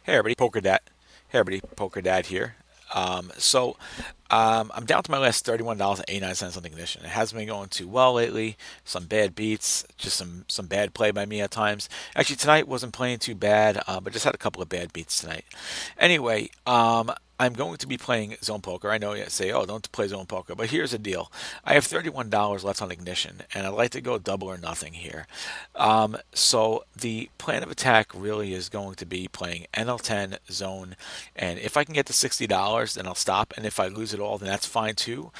Hey everybody, Poker Dad. Hey everybody, Poker Dad here. I'm down to my last $31.89 on Ignition. It hasn't been going too well lately. Some bad beats, just some bad play by me at times. Actually, tonight wasn't playing too bad, but just had a couple of bad beats tonight. Anyway, I'm going to be playing Zone Poker. I know you say, oh, don't play Zone Poker, but here's the deal. I have $31 left on Ignition, and I'd like to go double or nothing here. So the plan of attack really is going to be playing NL10 Zone, and if I can get to $60, then I'll stop, and if I lose it all, then that's fine too,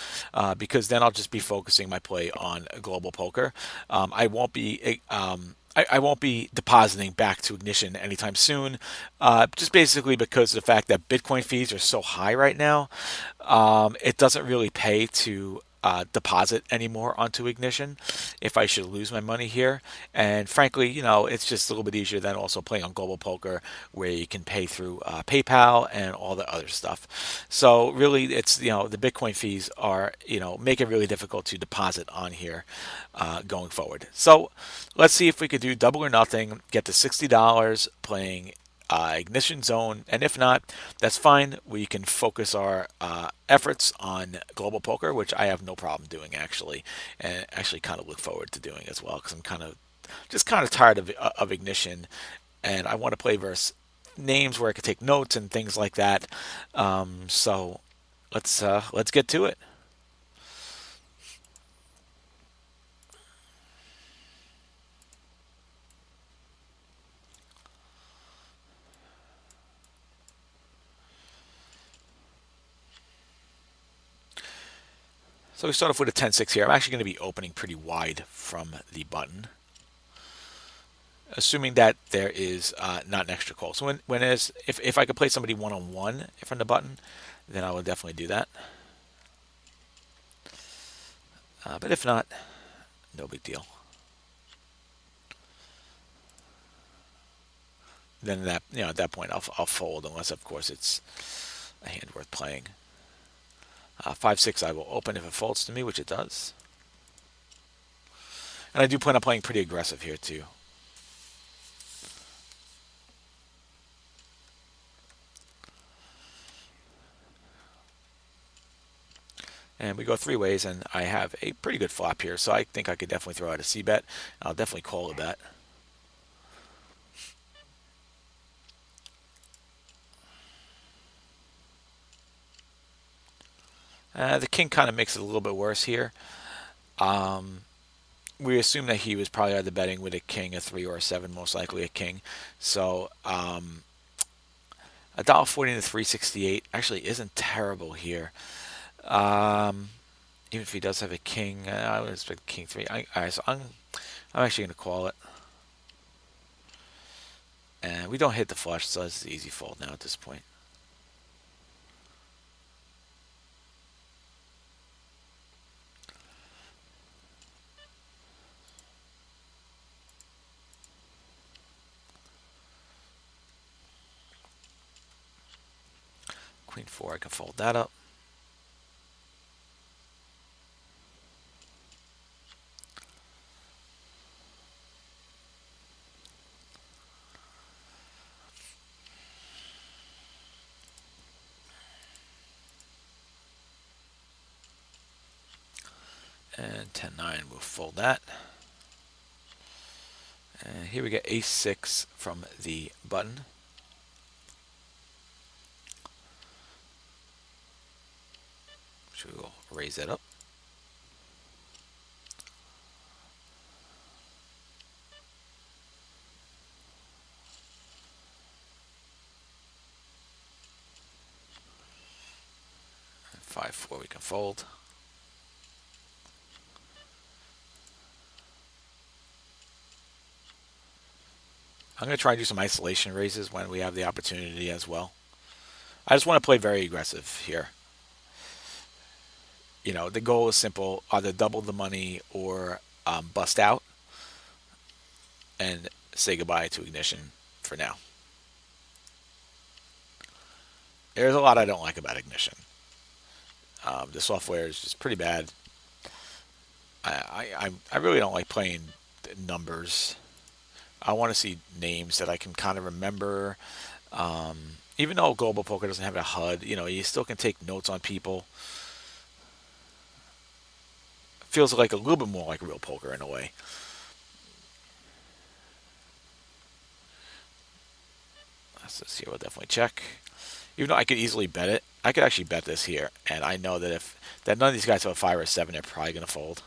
because then I'll just be focusing my play on global poker. I won't be depositing back to Ignition anytime soon, just basically because of the fact that Bitcoin fees are so high right now. It doesn't really pay to deposit anymore onto Ignition if I should lose my money here. And frankly, it's just a little bit easier than also playing on Global Poker where you can pay through PayPal and all the other stuff. So really, it's, the Bitcoin fees are, make it really difficult to deposit on here going forward. So let's see if we could do double or nothing, get to $60 playing Ignition Zone, and if not, that's fine. We can focus our efforts on global poker, which I have no problem doing actually, and actually kind of look forward to doing as well because I'm kind of tired of Ignition, and I want to play versus names where I can take notes and things like that. So let's get to it. So we start off with a 10-6 here. I'm actually going to be opening pretty wide from the button, assuming that there is not an extra call. So if I could play somebody one-on-one from the button, then I would definitely do that. But if not, no big deal. Then at that point I'll fold unless of course it's a hand worth playing. 5-6 I will open if it folds to me, which it does. And I do plan on playing pretty aggressive here too. And we go three ways, and I have a pretty good flop here, so I think I could definitely throw out a C bet. I'll definitely call a bet. The king kind of makes it a little bit worse here. Um, we assume that he was probably either betting with a king, a three, or a seven, most likely a king. So $1.40 to 368 actually isn't terrible here. Um, Even if he does have a king, I would expect king three. All right, so I'm actually going to call it. And we don't hit the flush, so it's an easy fold now at this point. Queen four, I can fold that up. And 10-9, we'll fold that. And here we get ace six from the button. So we will raise that up. And 5-4, we can fold. I'm going to try and do some isolation raises when we have the opportunity as well. I just want to play very aggressive here. The goal is simple: either double the money or bust out and say goodbye to Ignition for now. There's a lot I don't like about Ignition. The software is just pretty bad. I really don't like playing numbers. I want to see names that I can kind of remember. Even though Global Poker doesn't have a HUD, you still can take notes on people. Feels like a little bit more like real poker in a way. So this here we'll definitely check. Even though I could easily bet it, I could actually bet this here, and I know that none of these guys have a 5 or a 7, they're probably going to fold.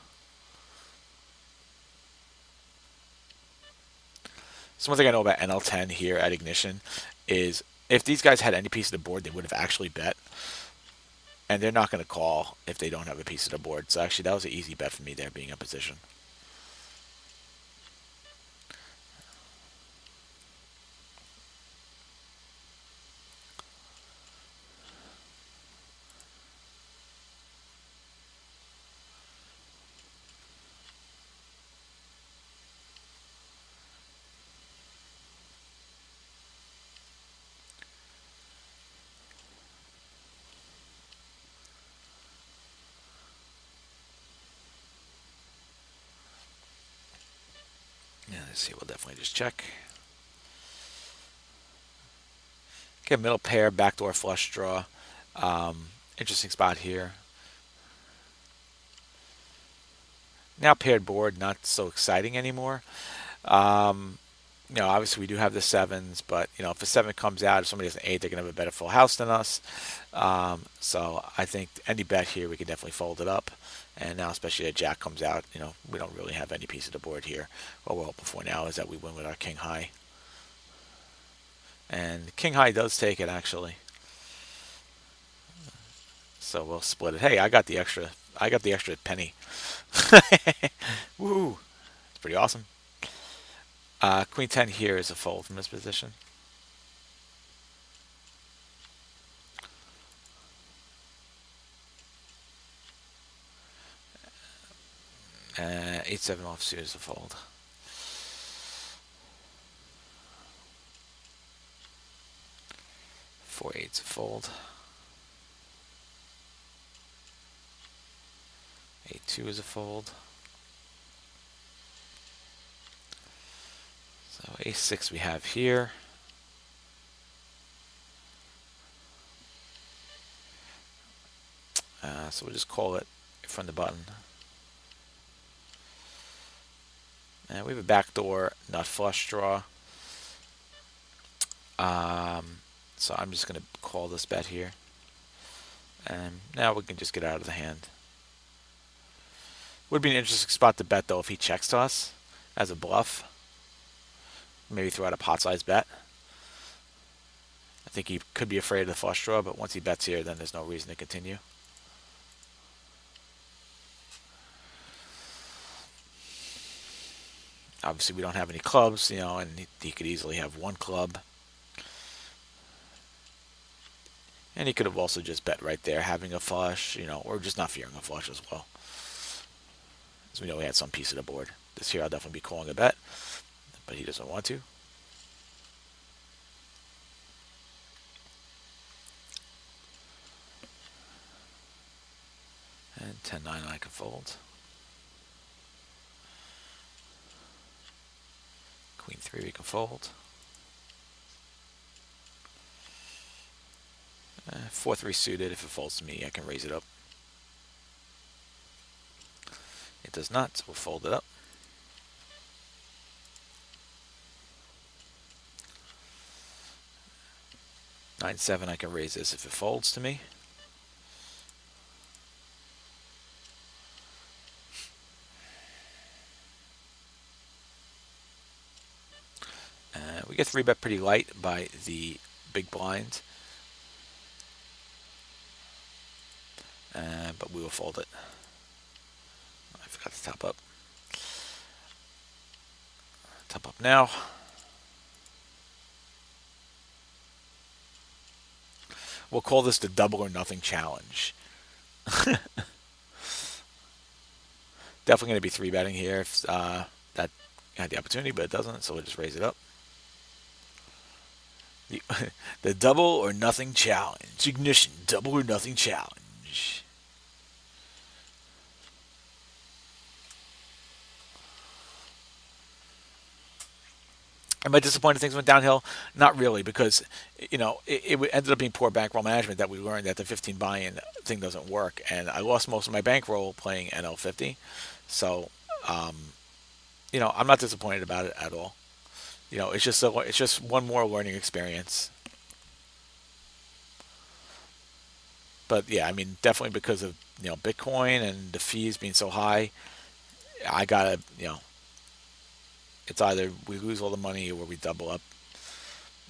So one thing I know about NL10 here at Ignition is if these guys had any piece of the board, they would have actually bet, and they're not going to call if they don't have a piece of the board. So actually, that was an easy bet for me there, being in position. Yeah, let's see. We'll definitely just check. Okay, middle pair, backdoor flush draw. Interesting spot here. Now paired board, not so exciting anymore. Um, Obviously we do have the sevens, but if a seven comes out, if somebody has an eight, they're gonna have a better full house than us. So I think any bet here, we can definitely fold it up. And now, especially a jack comes out, we don't really have any piece of the board here. What we're hoping for now is that we win with our king high. And king high does take it actually. So we'll split it. Hey, I got the extra. I got the extra penny. Woo! It's pretty awesome. Queen 10 here is a fold from this position. Uh, 8-7 offsuit is a fold. 4-8's a fold. 8-2 is a fold. So ace-6 we have here. So we'll just call it from the button. And we have a backdoor nut flush draw. So I'm just going to call this bet here. And now we can just get out of the hand. Would be an interesting spot to bet, though, if he checks to us as a bluff. Maybe throw out a pot-sized bet. I think he could be afraid of the flush draw, but once he bets here, then there's no reason to continue. Obviously, we don't have any clubs, and he could easily have one club. And he could have also just bet right there, having a flush, or just not fearing a flush as well. As we know, we had some piece of the board. This here, I'll definitely be calling a bet, but he doesn't want to. And 10-9 I can fold. Queen 3 we can fold. 4-3 suited. If it folds to me, I can raise it up. It does not, so we'll fold it up. 9-7 I can raise this if it folds to me. We get 3-bet pretty light by the big blind. But we will fold it. I forgot to top up. Top up now. We'll call this the double or nothing challenge. Definitely going to be 3-betting here if that had the opportunity, but it doesn't, so we'll just raise it up. The double or nothing challenge. Ignition, double or nothing challenge. Am I disappointed things went downhill? Not really, because it ended up being poor bankroll management that we learned that the 15 buy-in thing doesn't work, and I lost most of my bankroll playing NL50. So, um, I'm not disappointed about it at all. It's just one more learning experience. But yeah, I mean, definitely because of Bitcoin and the fees being so high, I gotta it's either we lose all the money or we double up.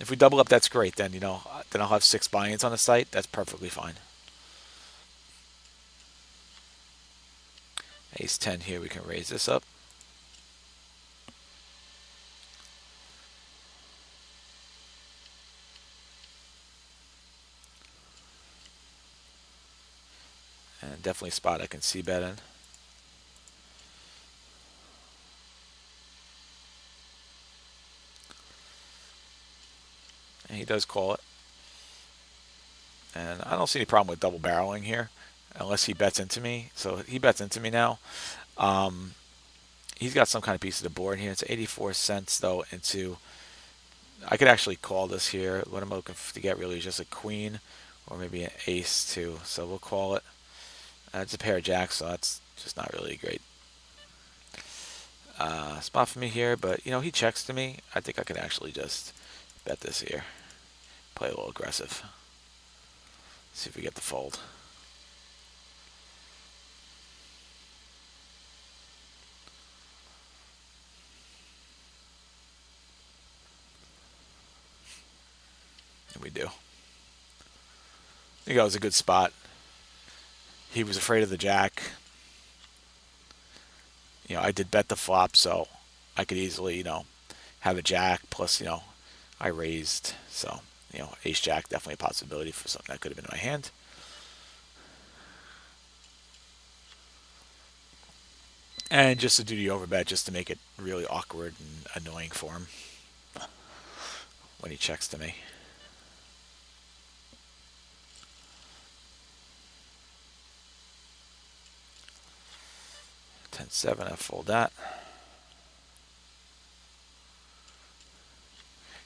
If we double up, that's great. Then I'll have 6 buy-ins on the site. That's perfectly fine. Ace 10 here, we can raise this up. And definitely a spot I can see bet in. And he does call it. And I don't see any problem with double barreling here, unless he bets into me. So he bets into me now. Um, he's got some kind of piece of the board here. It's 84 cents though into. I could actually call this here. What I'm looking to get really is just a queen or maybe an ace too. So we'll call it. It's a pair of jacks, so that's just not really a great spot for me here. But he checks to me. I think I can actually just bet this here. Play a little aggressive. See if we get the fold. And we do. I think that was a good spot. He was afraid of the jack. I did bet the flop, so I could easily, have a jack plus, I raised. So, ace jack definitely a possibility for something that could have been in my hand. And just to do the overbet, just to make it really awkward and annoying for him when he checks to me. 10-7, I fold that.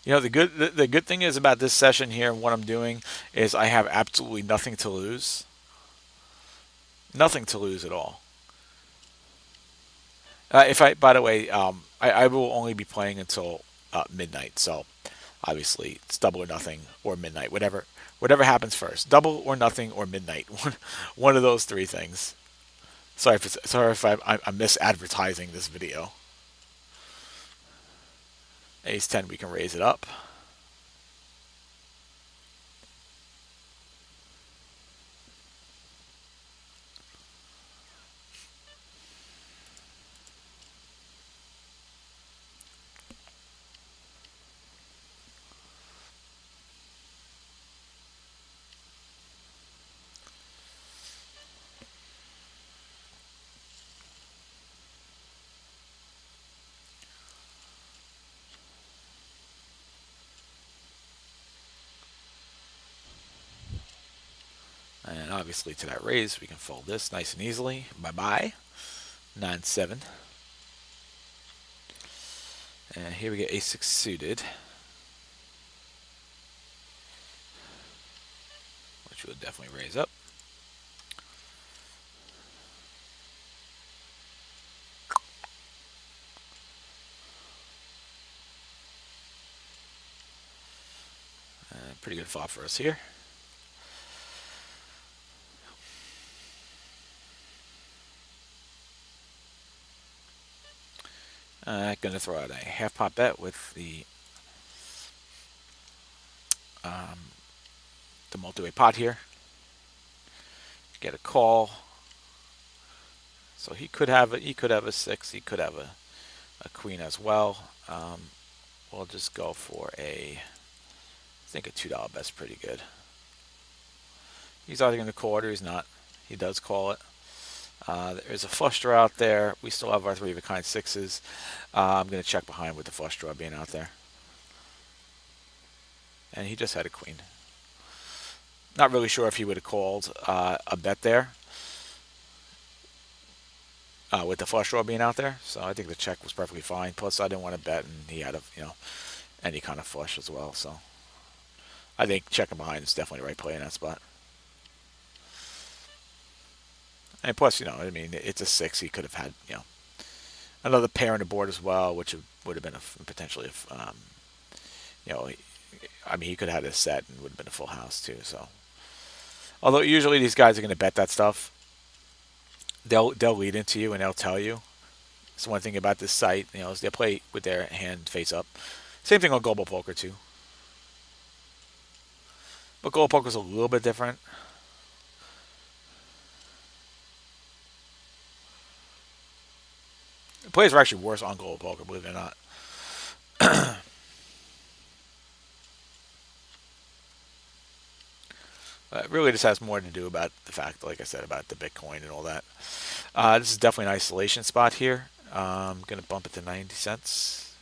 The good thing is about this session here and what I'm doing is I have absolutely nothing to lose. Nothing to lose at all. If I, by the way, I will only be playing until midnight. So obviously it's double or nothing or midnight, whatever happens first, double or nothing or midnight, one of those three things. Sorry if I'm misadvertising this video. Ace 10, we can raise it up. And obviously to that raise, we can fold this nice and easily. Bye-bye. 9-7. And here we get ace-6 suited, which we'll definitely raise up. Pretty good flop for us here. Going to throw out a half pot bet with the multi-way pot here. Get a call. So he could have a 6. He could have a queen as well. We'll just go for I think a $2 bet's pretty good. He's either going to call it or he's not. He does call it. There's a flush draw out there. We still have our 3 of a kind 6s. I'm going to check behind with the flush draw being out there. And he just had a queen. Not really sure if he would have called a bet there with the flush draw being out there. So I think the check was perfectly fine. Plus, I didn't want to bet, and he had a any kind of flush as well. So I think checking behind is definitely the right play in that spot. And plus, I mean, it's a six. He could have had, another pair on the board as well, which would have been potentially, you know, I mean, he could have had a set and would have been a full house too. So, although usually these guys are going to bet that stuff, they'll lead into you and they'll tell you. It's one thing about this site, is they play with their hand face up. Same thing on Global Poker too, but Global Poker's a little bit different. The plays are actually worse on Global Poker, believe it or not. It really just has more to do about the fact, like I said, about the Bitcoin and all that. This is definitely an isolation spot here. I'm going to bump it to 90 cents.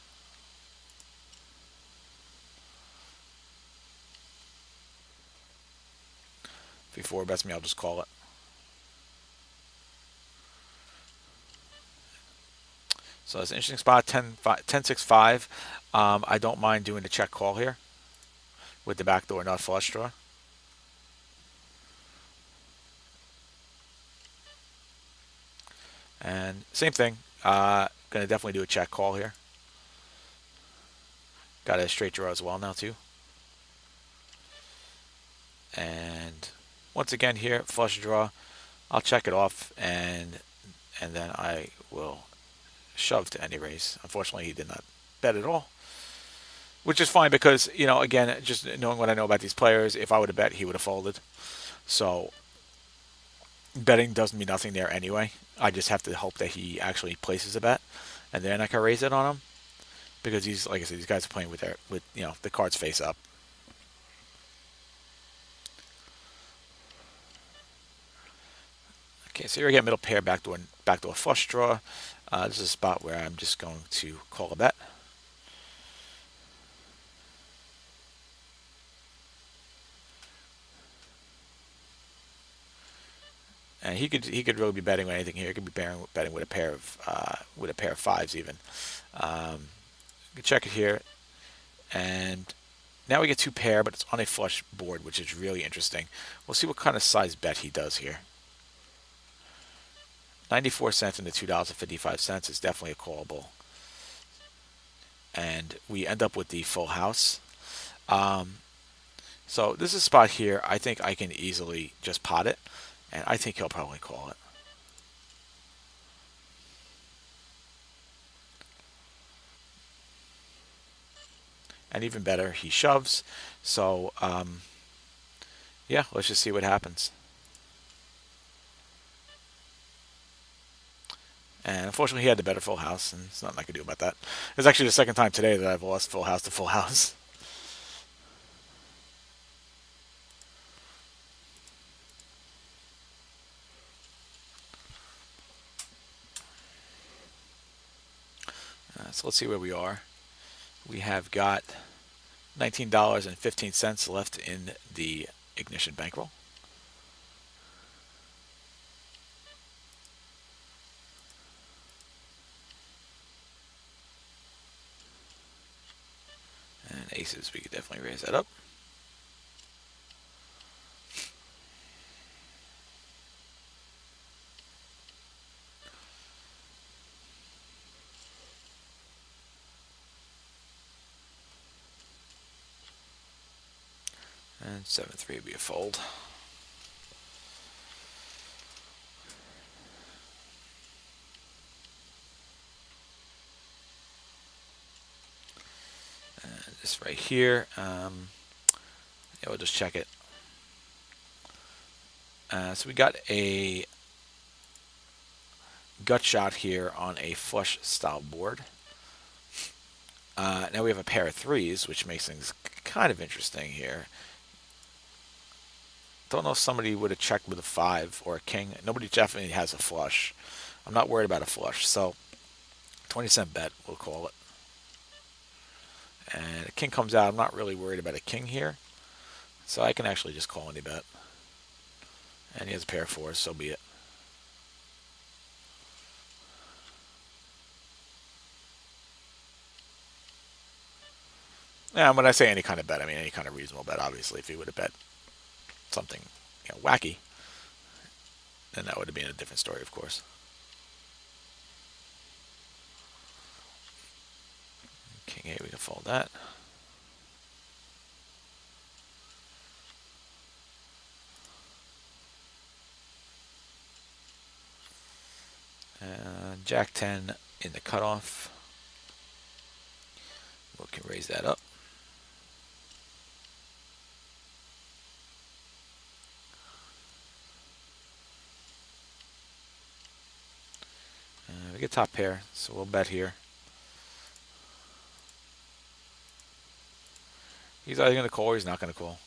If he four bets me, I'll just call it. So it's an interesting spot, 10-6-5. I don't mind doing the check call here with the backdoor nut flush draw. And same thing. Going to definitely do a check call here. Got a straight draw as well now too. And once again here, flush draw. I'll check it off and then I will shove to any raise. Unfortunately, he did not bet at all, which is fine because, again, just knowing what I know about these players, if I would have bet, he would have folded. So betting does me nothing there anyway. I just have to hope that he actually places a bet, and then I can raise it on him because he's, like I said, these guys are playing with the cards face up. Okay, so here I get middle pair, backdoor flush draw. This is a spot where I'm just going to call a bet. And he could really be betting with anything here. He could be betting with a pair of fives even. You can check it here, and now we get two pair, but it's on a flush board, which is really interesting. We'll see what kind of size bet he does here. 94 cents into $2.55 is definitely a callable. And we end up with the full house. So this is a spot here. I think I can easily just pot it, and I think he'll probably call it. And even better, he shoves. So, yeah, let's just see what happens. And unfortunately, he had the better full house, and there's nothing I can do about that. It's actually the second time today that I've lost full house to full house. So let's see where we are. We have got $19.15 left in the Ignition bankroll. And aces, we could definitely raise that up. And 7-3 would be a fold. And this right here, yeah, we'll just check it. So we got a gut shot here on a flush style board. Now we have a pair of threes, which makes things kind of interesting here. Don't know if somebody would have checked with a five or a king. Nobody definitely has a flush. I'm not worried about a flush. So 20-cent bet, we'll call it. And a king comes out. I'm not really worried about a king here. So I can actually just call any bet. And he has a pair of fours, so be it. And when I say any kind of bet, I mean any kind of reasonable bet. Obviously, if he would have bet something, wacky, then that would have been a different story, of course. King 8, we can fold that. And Jack 10 in the cutoff. We can raise that up. We get top pair, so we'll bet here. He's either going to call or he's not going to call.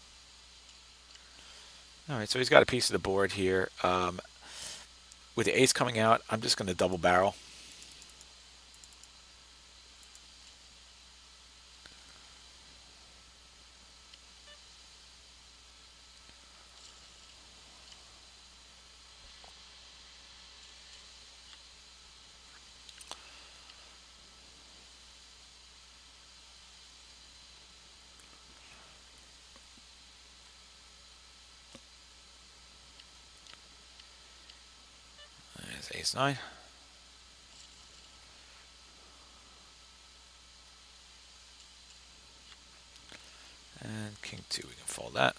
All right, so he's got a piece of the board here. With the ace coming out, I'm just going to double barrel. There's ace 9. And king 2, we can fold that.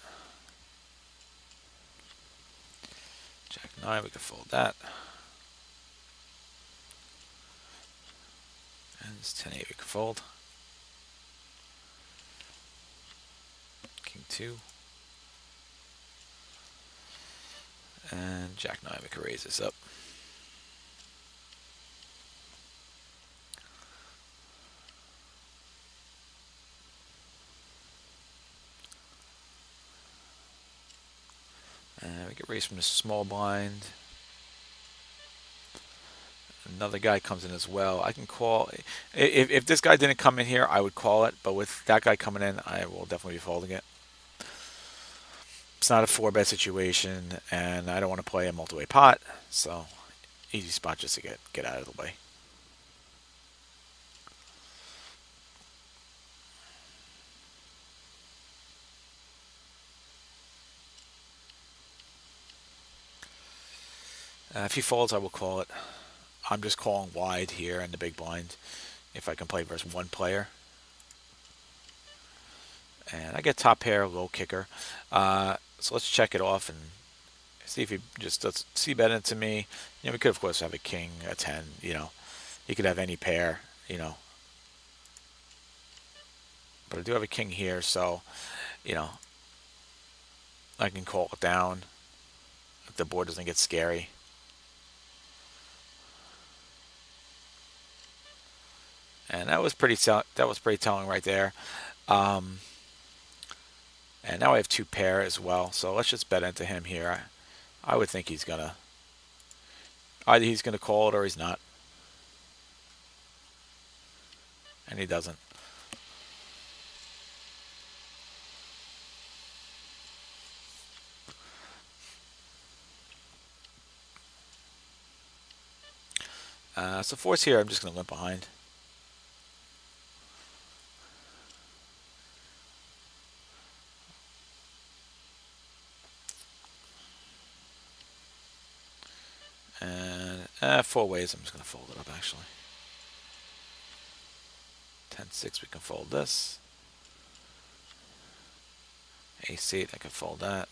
Jack 9, we can fold that. And it's 10 8, we can fold. King 2. And Jack 9, we can raise this up. And we get raised from the small blind. Another guy comes in as well. I can call. If this guy didn't come in here, I would call it. But with that guy coming in, I will definitely be folding it. It's not a 4-bet situation, and I don't want to play a multi-way pot. So, easy spot just to get out of the way. If he folds, I will call it. I'm just calling wide here in the big blind if I can play versus one player. And I get top pair, low kicker. So let's check it off and see if he just does c-bet into me. We could, of course, have a king, a 10, He could have any pair, But I do have a king here, so, I can call it down if the board doesn't get scary. And that was pretty telling right there. And now I have 2 pair as well, so let's just bet into him here. I would think he's gonna either he's gonna call it or he's not, and he doesn't. So fours here, I'm just gonna limp behind. And 4 ways, I'm just gonna fold it up actually. 10-6, we can fold this. Ace-8, I can fold that.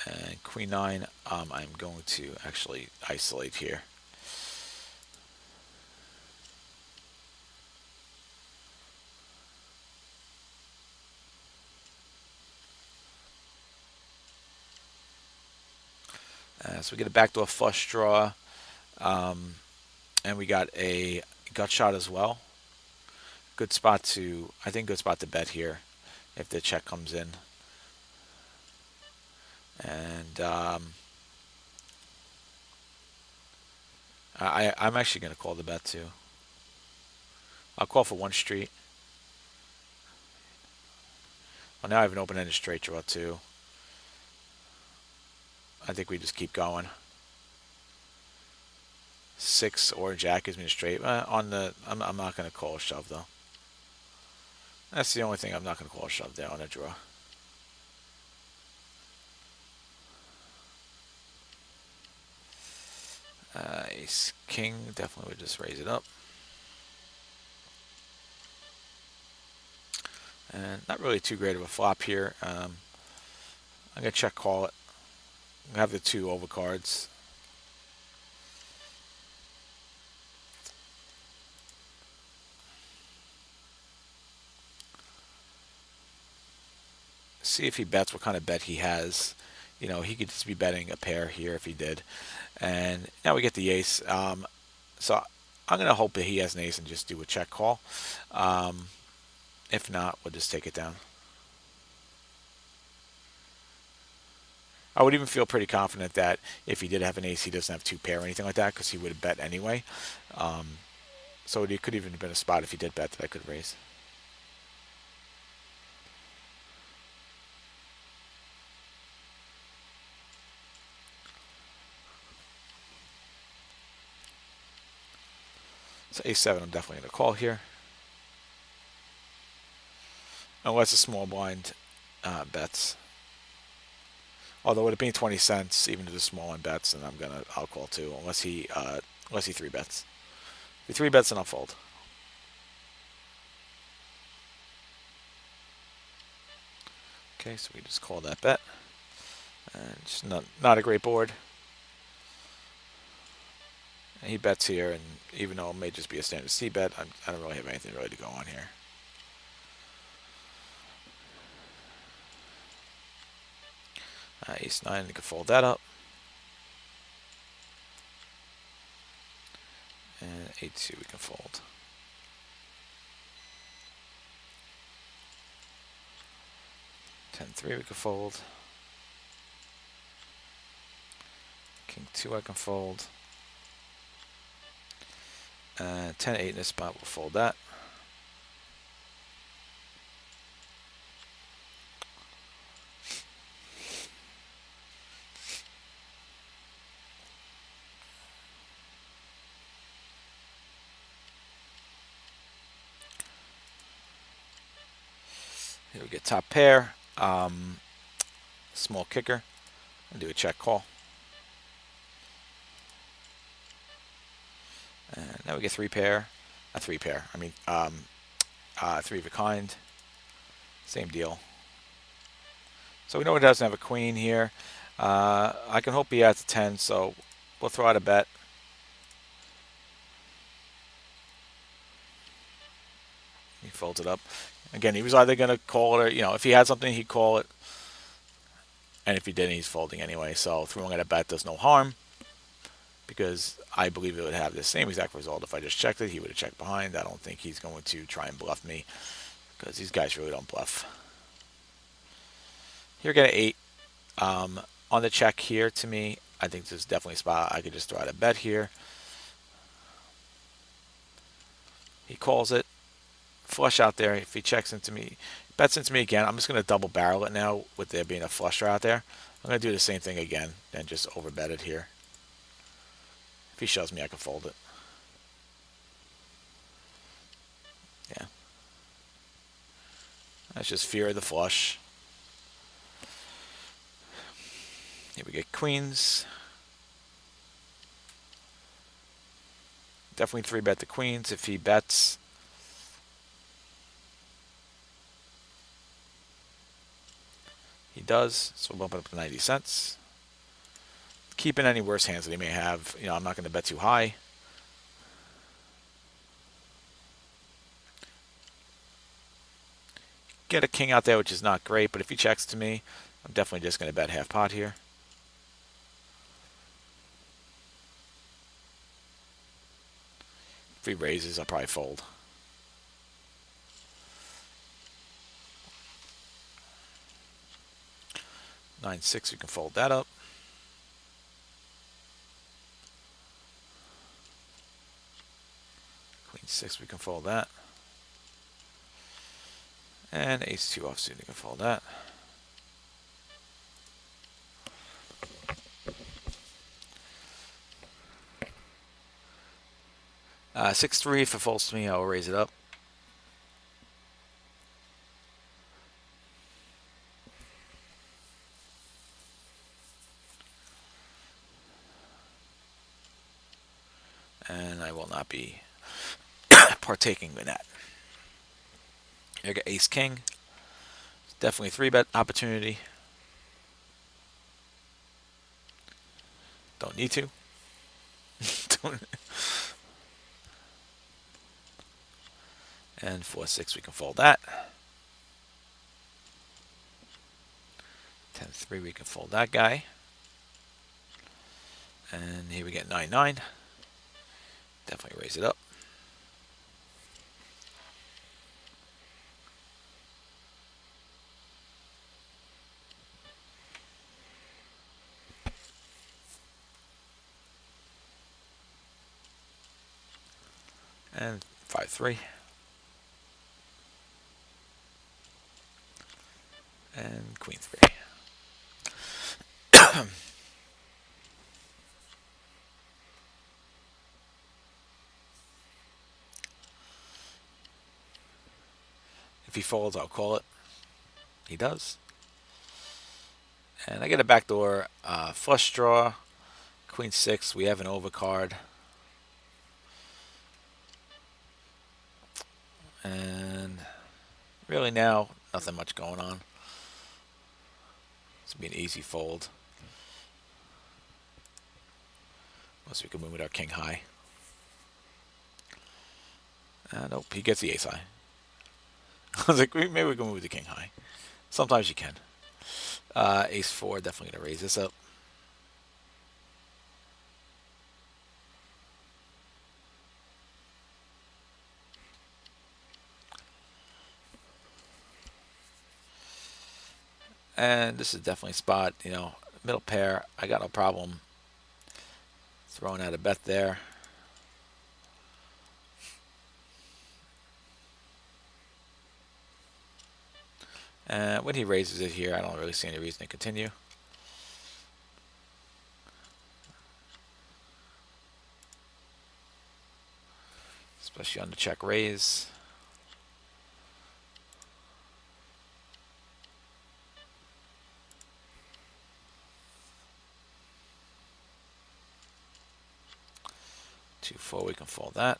And Queen-9, I'm going to actually isolate here. So we get a backdoor flush draw, and we got a gut shot as well. Good spot to bet here if the check comes in. And I'm actually going to call the bet too. I'll call for 1 street. Well, now I have an open-ended straight draw too. I think we just keep going. 6 or jack gives me a straight. I'm not going to call a shove though. That's the only thing I'm not going to call a shove there on a draw. Ace king definitely would just raise it up. And not really too great of a flop here. I'm going to check call it. I have the 2 overcards. See if he bets, what kind of bet he has. You know, he could just be betting a pair here if he did. And now we get the ace. So I'm going to hope that he has an ace and just do a check call. If not, we'll just take it down. I would even feel pretty confident that if he did have an ace, he doesn't have 2 pair or anything like that because he would have bet anyway. So it could even have been a spot if he did bet that I could raise. So ace-7, I'm definitely going to call here. Unless a small blind bets. Although with it being 20 cents, even to the small one bets, and I'll call too, unless he 3 bets. If he 3 bets, then I'll fold. Okay, so we just call that bet. And just not a great board. And he bets here, and even though it may just be a standard C bet, I don't really have anything really to go on here. Ace-9, you can fold that up. And 8-2 we can fold. Ten-3 we can fold. King-2 I can fold. 10-8 in this spot, we'll fold that. Here we get top pair. Small kicker. And do a check call. And now we get 3 pair. A 3 pair. I mean, 3 of a kind. Same deal. So we know it doesn't have a queen here. I can hope he adds a 10, so we'll throw out a bet. He folds it up. Again, he was either going to call it or, you know, if he had something, he'd call it. And if he didn't, he's folding anyway. So throwing out a bet does no harm, because I believe it would have the same exact result if I just checked it. He would have checked behind. I don't think he's going to try and bluff me, because these guys really don't bluff. Here, get an 8. On the check here, to me, I think this is definitely a spot I could just throw out a bet here. He calls it. Flush out there. If he checks into me, bets into me again, I'm just going to double barrel it now with there being a flusher out there. I'm going to do the same thing again and just overbet it here. If he shoves me, I can fold it. Yeah. That's just fear of the flush. Here we get queens. Definitely 3-bet the queens if he bets. He does, so we'll bump it up to 90 cents. Keeping any worse hands that he may have. You know, I'm not going to bet too high. Get a king out there, which is not great, but if he checks to me, I'm definitely just going to bet half pot here. If he raises, I'll probably fold. Nine-6, we can fold that up. Queen-6, we can fold that. And ace-2 offsuit, we can fold that. 6-3, if it falls to me, I'll raise it up. And I will not be partaking in that. Here I got Ace King. Definitely 3-bet opportunity. Don't need to. And 4-6, we can fold that. 10-3, we can fold that guy. And here we get 9-9. Definitely raise it up. And 5-3. And Queen-3. If he folds, I'll call it. He does. And I get a backdoor flush draw. Queen-6, we have an overcard. And really now, nothing much going on. This will be an easy fold. Unless we can move with our king high. Nope, he gets the ace high. I was like, maybe we can move the king high. Sometimes you can. Ace 4, definitely going to raise this up. And this is definitely a spot, middle pair. I got no problem throwing out a bet there. And when he raises it here, I don't really see any reason to continue. Especially on the check raise. Two, 4, we can fold that.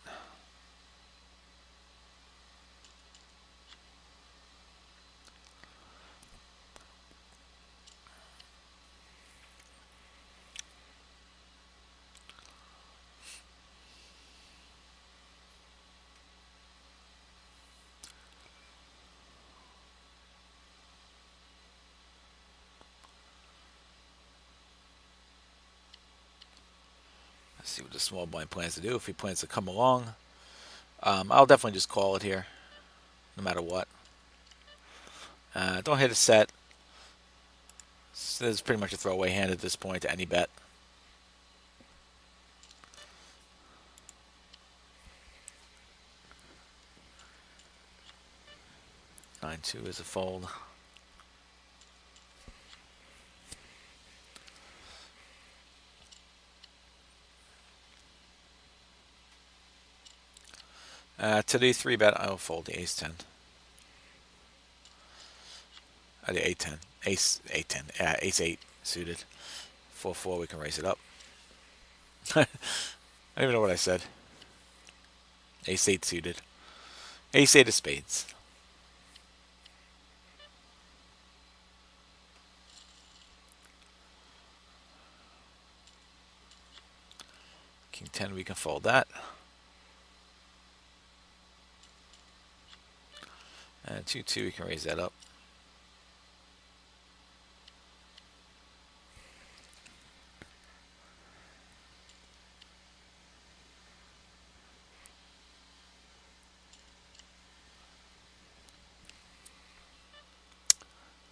Let's see what the small blind plans to do. If he plans to come along, I'll definitely just call it here, no matter what. Don't hit a set. So this is pretty much a throwaway hand at this point to any bet. Nine two is a fold. To the 3-bet, I will fold the ace 10. The 8-10. Ace 8-10. Ace 8 suited. 4-4, we can raise it up. I don't even know what I said. Ace 8 suited. Ace 8 of spades. King 10, we can fold that. And 2-2, we can raise that up.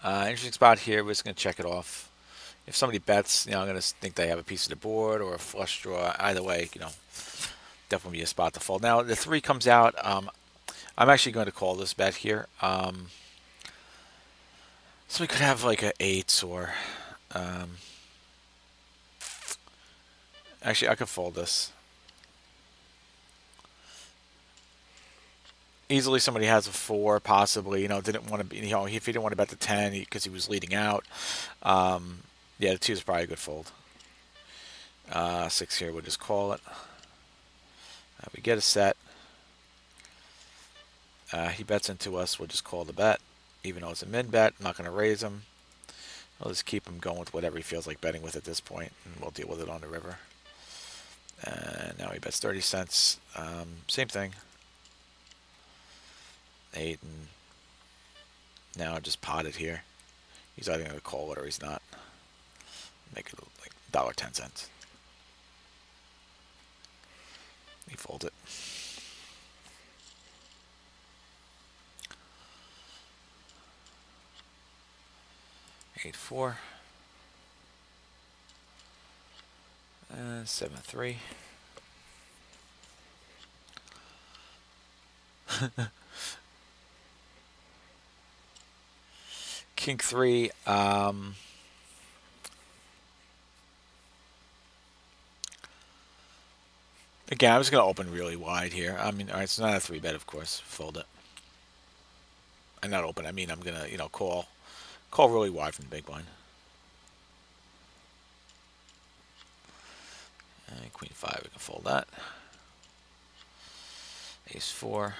Interesting spot here. We're just going to check it off. If somebody bets, I'm going to think they have a piece of the board or a flush draw. Either way, definitely be a spot to fold. Now, the 3 comes out. I'm actually going to call this bet here. So we could have like a 8 or... actually, I could fold this. Easily somebody has a 4, possibly. Didn't want to be. If he didn't want to bet the 10 because he was leading out. Yeah, the 2 is probably a good fold. 6 here, we'll just call it. We get a set. He bets into us. We'll just call the bet, even though it's a min bet. I'm not going to raise him. I'll just keep him going with whatever he feels like betting with at this point, and we'll deal with it on the river. And now he bets 30 cents. Same thing. 8, and now I just pot it here. He's either going to call it or he's not. Make it like $1.10. He folds it. 8-4. And 7-3. King 3. Again, I'm just going to open really wide here. I mean, all right, it's not a 3 bet, of course. Fold it. And not open. I mean, I'm going to, call really wide from the big blind. And Queen 5, we can fold that. Ace 4.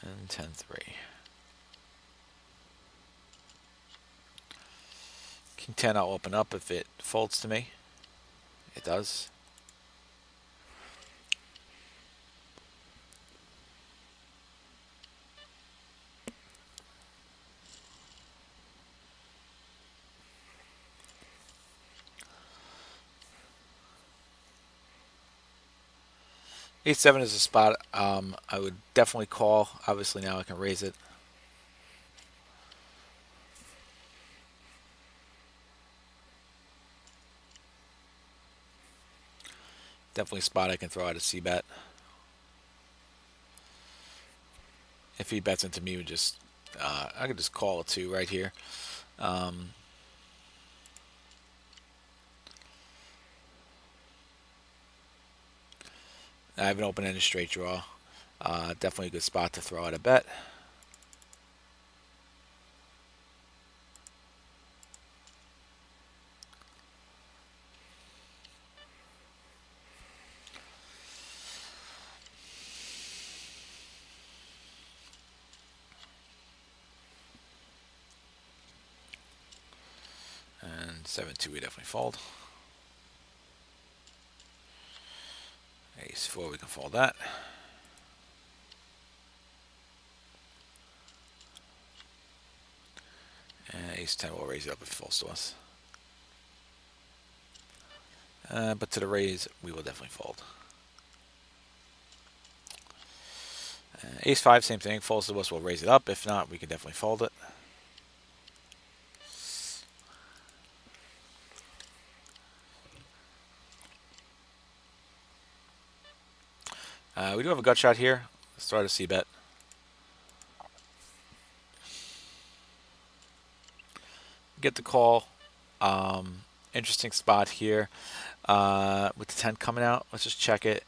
And 10-3. King 10, I'll open up if it folds to me. It does. Eight 7 is a spot I would definitely call. Obviously now I can raise it. Definitely a spot I can throw out a C-bet. If he bets into me, I could just call a 2 right here. I have an open-ended straight draw. Definitely a good spot to throw out a bet. And 7-2, we definitely fold. Ace 4, we can fold that. And Ace 10 will raise it up if it falls to us. But to the raise, we will definitely fold. Ace 5, same thing. Falls to us, we'll raise it up. If not, we can definitely fold it. We do have a gut shot here. Let's start a C-bet. Get the call. Interesting spot here with the 10 coming out. Let's just check it.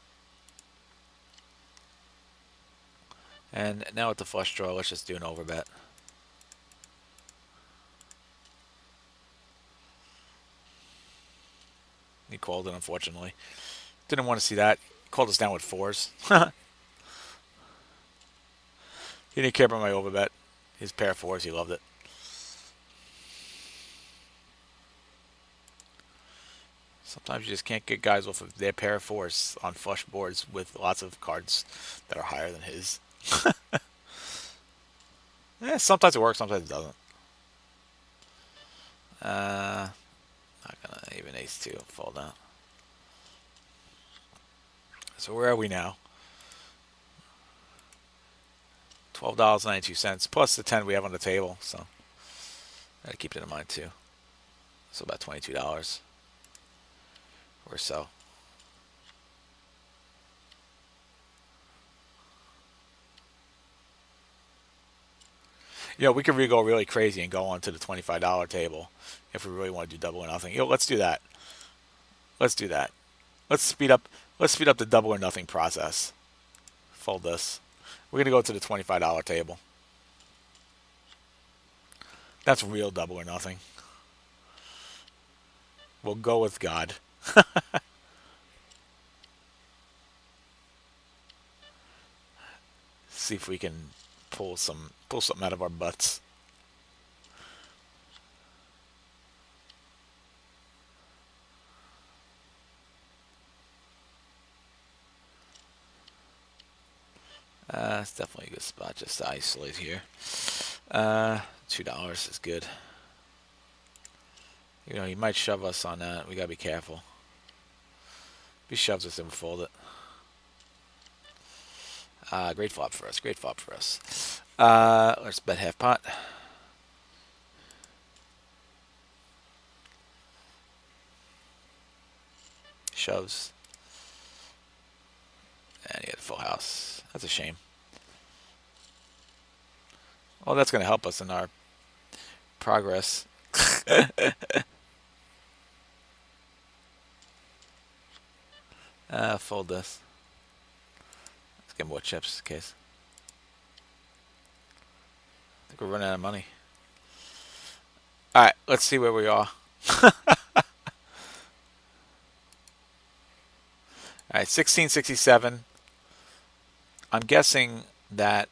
And now with the flush draw, let's just do an overbet. He called it, unfortunately. Didn't want to see that. Called us down with 4s. He didn't care about my overbet. His pair of 4s, he loved it. Sometimes you just can't get guys off of their pair of 4s on flush boards with lots of cards that are higher than his. Sometimes it works, sometimes it doesn't. Not gonna even ace 2 fall down. So where are we now? $12.92 plus the 10 we have on the table. So gotta keep it in mind too. So about $22 or so. We could go really crazy and go on to the $25 table if we really want to do double or nothing. Let's do that. Let's do that. Let's speed up. Let's speed up the double or nothing process. Fold this. We're going to go to the $25 table. That's real double or nothing. We'll go with God. See if we can pull something out of our butts. It's definitely a good spot just to isolate here. $2 is good. You know, he might shove us on that. We gotta be careful. If he shoves us, then we fold it. Great flop for us. Great flop for us. Let's bet half pot. Shoves. And he had a full house. That's a shame. Well, that's going to help us in our progress. Fold this. Let's get more chips in case. I think we're running out of money. Alright, let's see where we are. Alright, 1667. I'm guessing that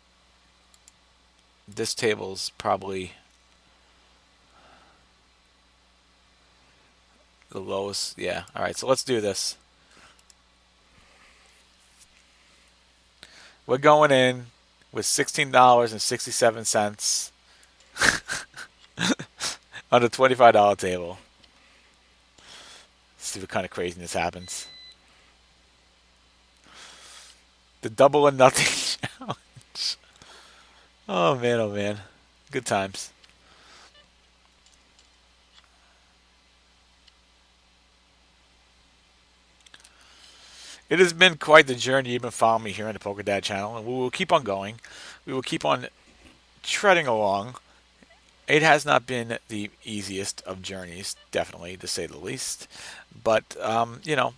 this table's probably the lowest. Yeah, alright, so let's do this. We're going in with $16.67 on the $25 table. Let's see what kind of craziness happens. The double or nothing challenge. Oh man, oh man. Good times. It has been quite the journey. You've been following me here on the Poker Dad channel, and we will keep on going. We will keep on treading along. It has not been the easiest of journeys, definitely, to say the least. But, you know,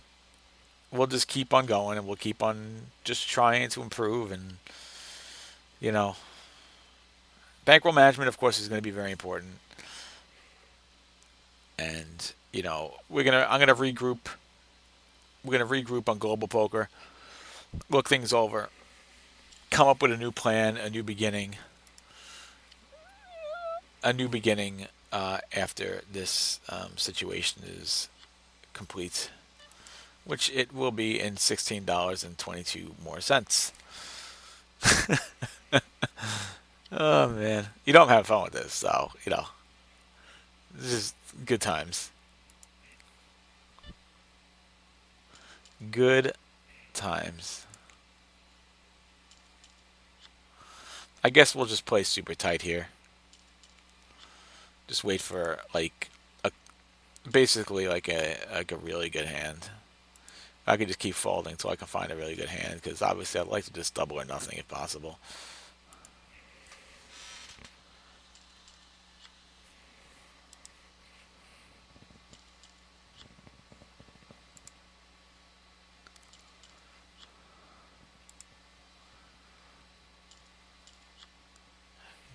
we'll just keep on going, and we'll keep on just trying to improve. And, you know, bankroll management, of course, is going to be very important. And, you know, I'm gonna regroup. We're gonna regroup on Global Poker, look things over, come up with a new plan, a new beginning, after this situation is complete, which it will be in $16.22 more cents. Oh man, you don't have fun with this, so you know, this is good times. Good times. I guess we'll just play super tight here. Just wait for basically like a really good hand. I could just keep folding until I can find a really good hand, because obviously I'd like to just double or nothing if possible.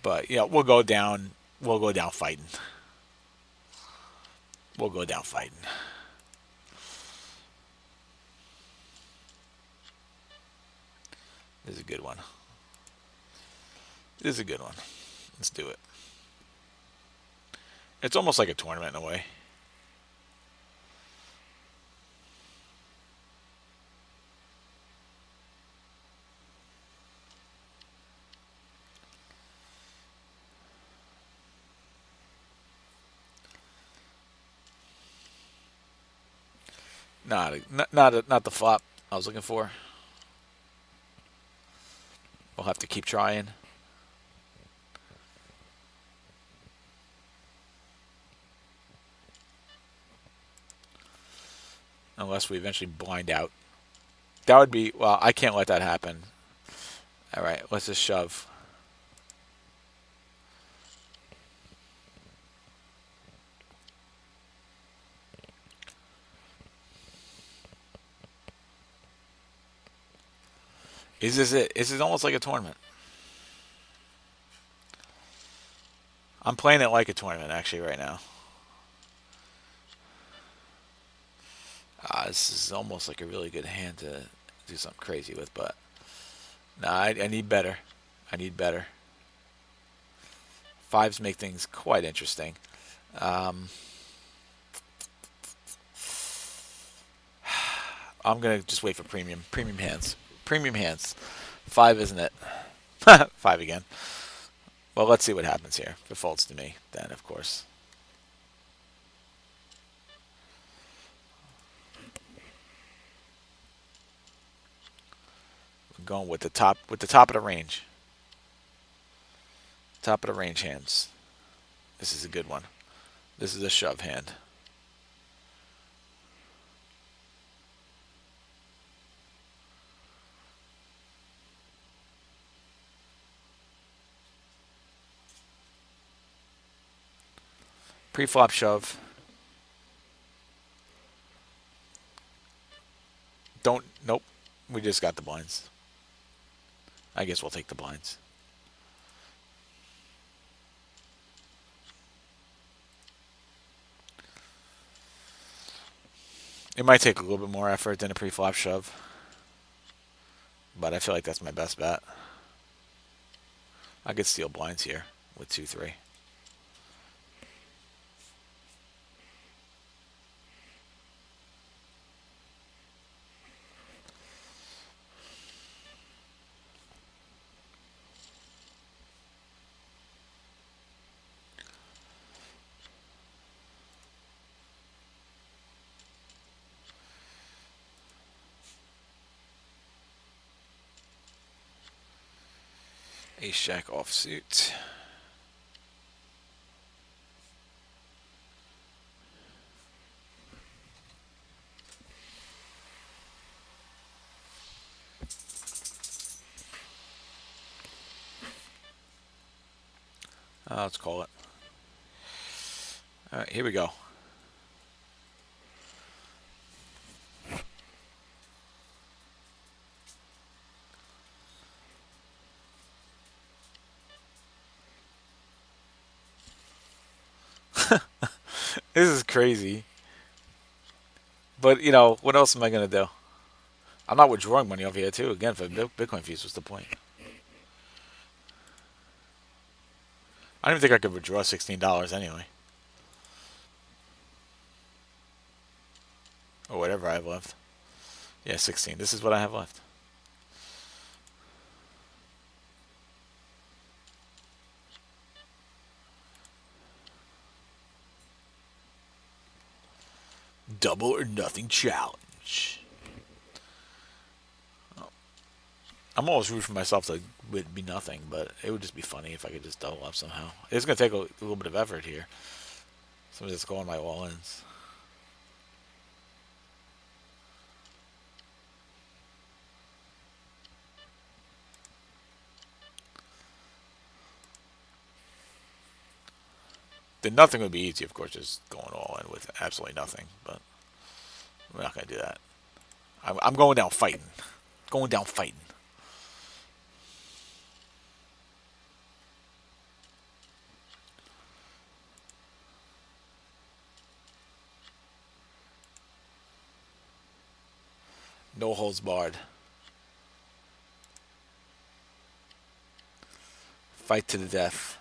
But yeah, we'll go down. We'll go down fighting. We'll go down fighting. This is a good one. This is a good one. Let's do it. It's almost like a tournament in a way. Not the flop I was looking for. We'll have to keep trying. Unless we eventually blind out. That would be, well, I can't let that happen. All right, let's just shove. Is this it? Is it almost like a tournament? I'm playing it like a tournament actually right now. This is almost like a really good hand to do something crazy with, but nah, I need better. I need better. Fives make things quite interesting. Um, I'm gonna just wait for premium hands, premium hands. Five, isn't it? Five again. Well, let's see what happens here. If it folds to me, then of course. I'm going with the top of the range. Top of the range hands. This is a good one. This is a shove hand. Pre-flop shove. Don't. Nope. We just got the blinds. I guess we'll take the blinds. It might take a little bit more effort than a pre-flop shove, but I feel like that's my best bet. I could steal blinds here with 2-3. Ace jack offsuit. Let's call it. All right, here we go. This is crazy. But, what else am I going to do? I'm not withdrawing money over here, too. Again, for Bitcoin fees, what's the point? I don't even think I could withdraw $16 anyway. Or whatever I have left. Yeah, 16. This is what I have left. Double or nothing challenge. I'm always rooting for myself to be nothing, but it would just be funny if I could just double up somehow. It's going to take a little bit of effort here. So I'm just going my all-ins. The nothing would be easy, of course, just going all in with absolutely nothing, but we're not going to do that. I'm going down fighting. Going down fighting. No holds barred. Fight to the death.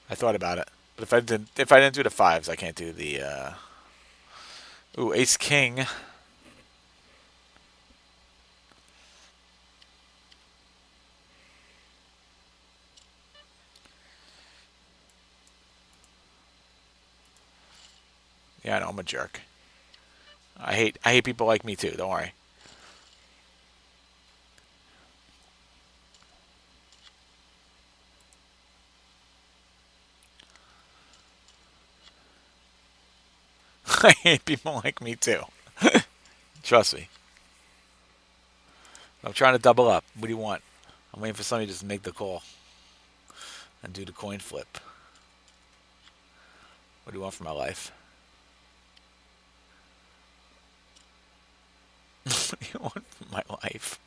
I thought about it, but if I didn't do the fives, I can't do the. Ooh, ace king. Yeah, I know I'm a jerk. I hate people like me too. Don't worry. I hate people like me too. Trust me. I'm trying to double up. What do you want? I'm waiting for somebody to just make the call and do the coin flip. What do you want from my life? What do you want from my life?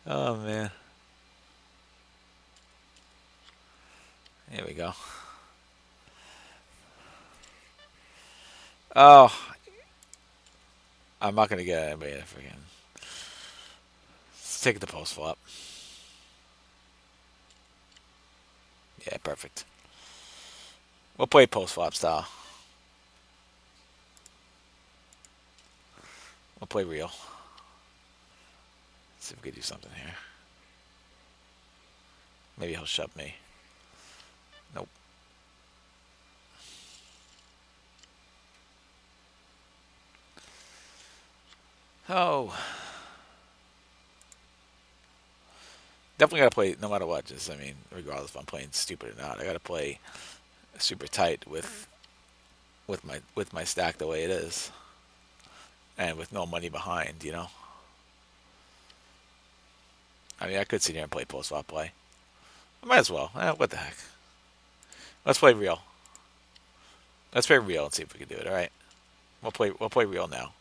Oh man. Here we go. Oh, I'm not gonna get anybody to freaking. Let's take the post flop. Yeah, perfect. We'll play post flop style. We'll play real. See if we can do something here. Maybe he'll shove me. Nope. Oh. Definitely gotta play no matter what. Just I mean, regardless if I'm playing stupid or not, I gotta play super tight with my stack the way it is, and with no money behind. You know. I mean, I could sit here and play post flop play. I might as well. What the heck? Let's play real. Let's play real and see if we can do it. All right. We'll play real now.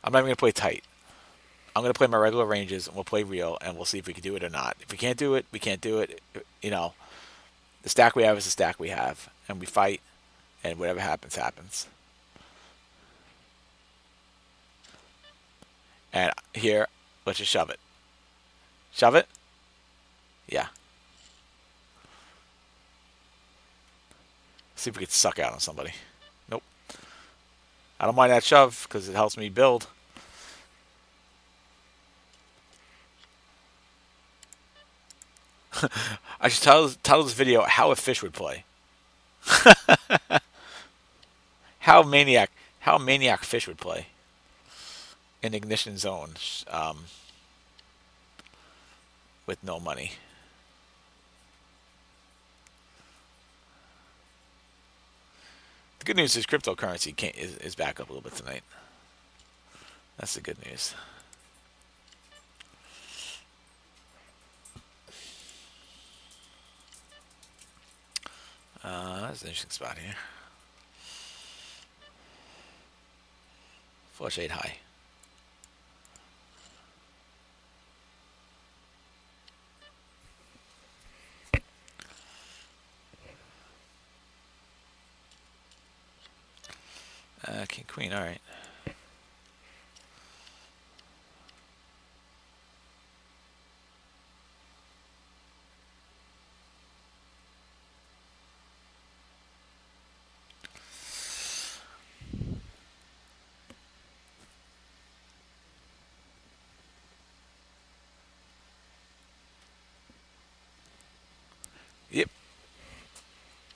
I'm not even gonna play tight. I'm gonna play my regular ranges and we'll play real and we'll see if we can do it or not. If we can't do it, we can't do it. You know, the stack we have is the stack we have, and we fight, and whatever happens, happens. And here, let's just shove it. Shove it. Yeah. See if we can suck out on somebody. Nope. I don't mind that shove because it helps me build. I should title this video "How a Fish Would Play." How a maniac fish would play in ignition zone with no money. The good news is cryptocurrency is back up a little bit tonight. That's the good news. That's an interesting spot here. Flush 8 high. King queen, all right. Yep.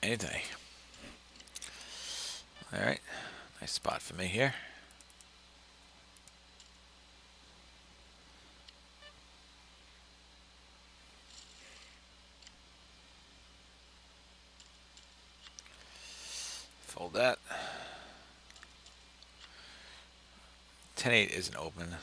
Any day. All right. Nice spot for me here. Fold that. 10-8 isn't open.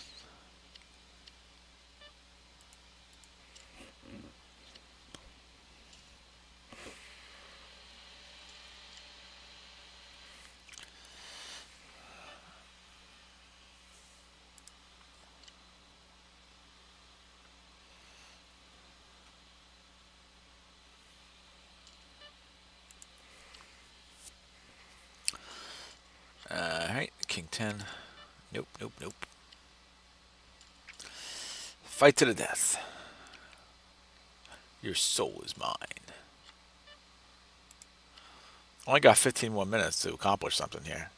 Alright, King 10. Nope, nope, nope. Fight to the death. Your soul is mine. Only got 15 more minutes to accomplish something here.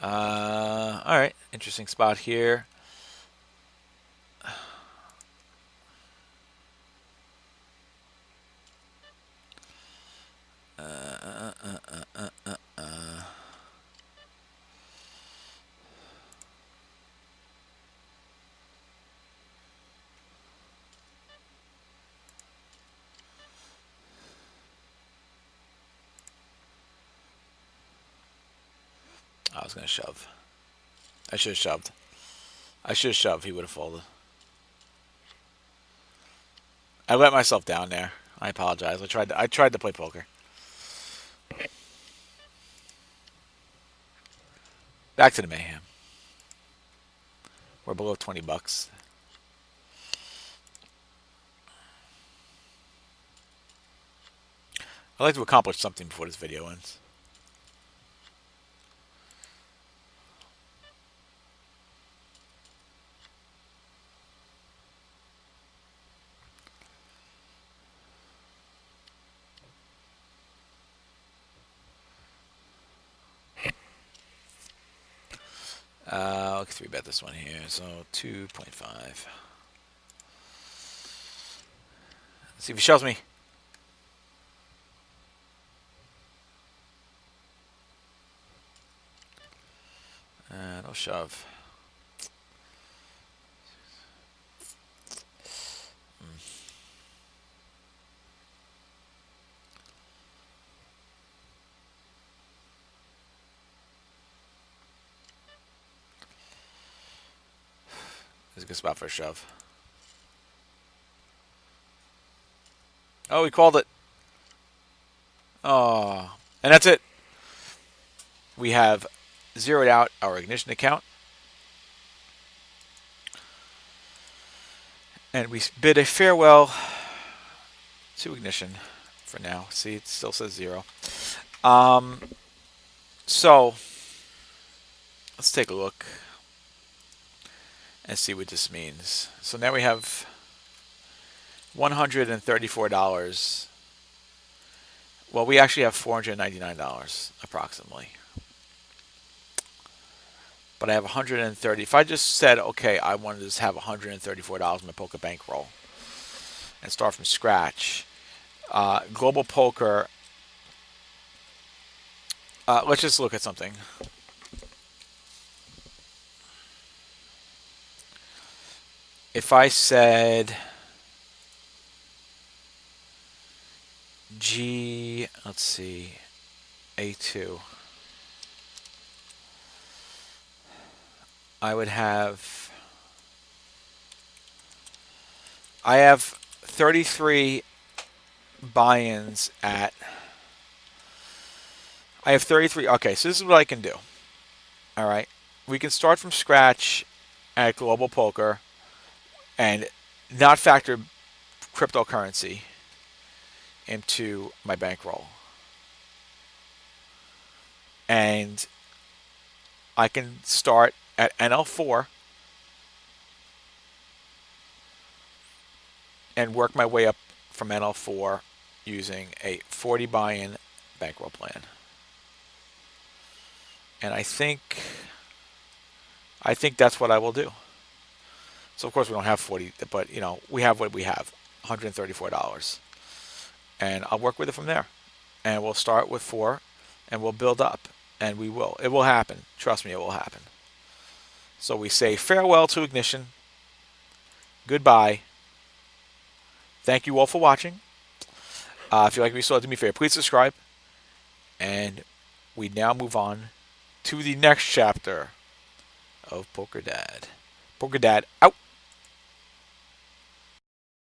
Alright, interesting spot here. was going to shove. I should have shoved. I should have shoved. He would have folded. I let myself down there. I apologize. I tried to play poker. Back to the mayhem. We're below 20 bucks. I'd like to accomplish something before this video ends. I'll 3-bet this one here, so 2.5. Let's see if he shoves me. No shove. This is a good spot for a shove. Oh, he called it. Oh, and that's it. We have zeroed out our ignition account. And we bid a farewell to ignition for now. See, it still says 0. So, let's take a look and see what this means. So now we have $134. Well, we actually have $499 approximately. But I have 130. If I just said, okay, I wanted to just have $134 in my poker bankroll and start from scratch, Global Poker. Let's just look at something. If I said let's see, A2, I have 33 buy-ins at, I have 33, okay, so this is what I can do. All right, we can start from scratch at Global Poker and not factor cryptocurrency into my bankroll. And I can start at NL4 and work my way up from NL4 using a 40 buy-in bankroll plan. And I think that's what I will do. So of course we don't have 40, but you know, we have what we have, $134. And I'll work with it from there. And we'll start with 4 and we'll build up. And we will. It will happen. Trust me, it will happen. So we say farewell to ignition. Goodbye. Thank you all for watching. If you like what you saw, do me a favor, please subscribe. And we now move on to the next chapter of Poker Dad. Poker Dad out.